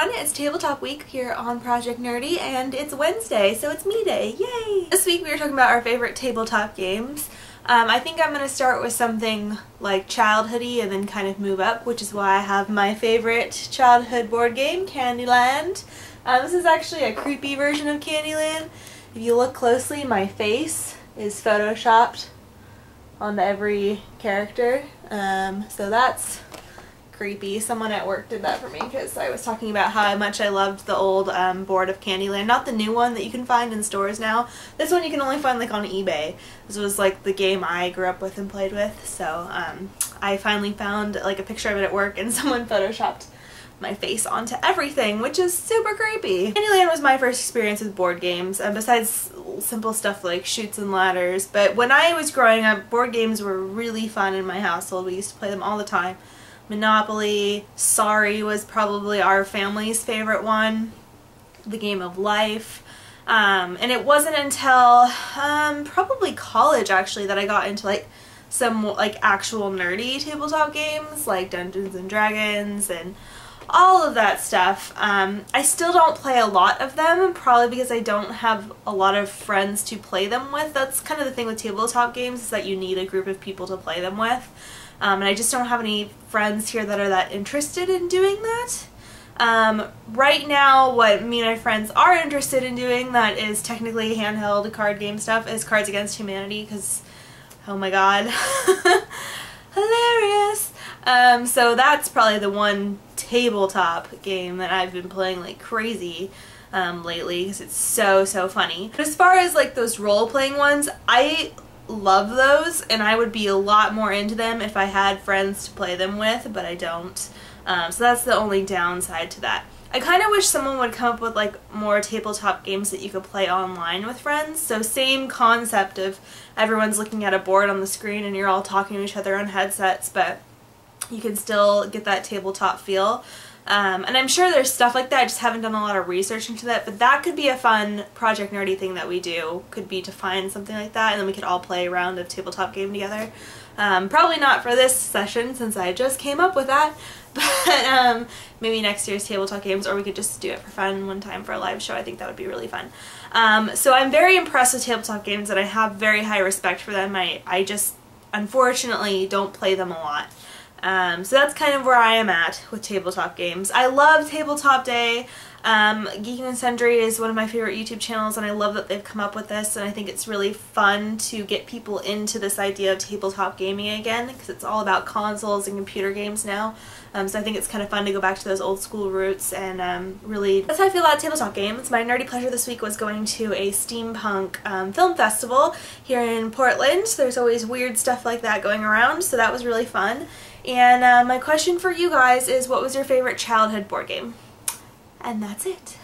everyone, it's Tabletop Week here on Project Nerdy, and it's Wednesday, so it's me day, yay! This week we are talking about our favorite tabletop games. I think I'm going to start with something like childhoody and then kind of move up, which is why I have my favorite childhood board game, Candyland. This is actually a creepy version of Candyland. If you look closely, my face is photoshopped onto every character, so that's creepy. Someone at work did that for me because I was talking about how much I loved the old board of Candyland. Not the new one that you can find in stores now. This one you can only find like on eBay. This was like the game I grew up with and played with, so I finally found like a picture of it at work and someone photoshopped my face onto everything, which is super creepy. Candyland was my first experience with board games, besides simple stuff like Chutes and Ladders, but when I was growing up, board games were really fun in my household. We used to play them all the time. Monopoly, Sorry was probably our family's favorite one, The Game of Life, and it wasn't until probably college actually that I got into like some like actual nerdy tabletop games like Dungeons and Dragons and all of that stuff. I still don't play a lot of them, probably because I don't have a lot of friends to play them with. That's kind of the thing with tabletop games, is that you need a group of people to play them with. And I just don't have any friends here that are that interested in doing that. Right now, what me and my friends are interested in doing that is technically handheld card game stuff is Cards Against Humanity, because, oh my god, hilarious! So that's probably the one tabletop game that I've been playing like crazy lately, because it's so funny. But as far as like those role-playing ones, I love those, and I would be a lot more into them if I had friends to play them with, but I don't. So that's the only downside to that. I kind of wish someone would come up with like more tabletop games that you could play online with friends. So same concept of everyone's looking at a board on the screen and you're all talking to each other on headsets, but you can still get that tabletop feel. And I'm sure there's stuff like that, I just haven't done a lot of research into that, but that could be a fun Project Nerdy thing that we do, could be to find something like that, and then we could all play a round of tabletop game together. Probably not for this session, since I just came up with that, but maybe next year's tabletop games, or we could just do it for fun one time for a live show. I think that would be really fun. So I'm very impressed with tabletop games, and I have very high respect for them. I just, unfortunately, don't play them a lot. So that's kind of where I am at with tabletop games. I love Tabletop Day. Geeking and Sundry is one of my favorite YouTube channels, and I love that they've come up with this, and I think it's really fun to get people into this idea of tabletop gaming again, because it's all about consoles and computer games now. So I think it's kind of fun to go back to those old school roots, and really, that's how I feel about tabletop games. My nerdy pleasure this week was going to a steampunk film festival here in Portland. There's always weird stuff like that going around, so that was really fun. And my question for you guys is, what was your favorite childhood board game? And that's it.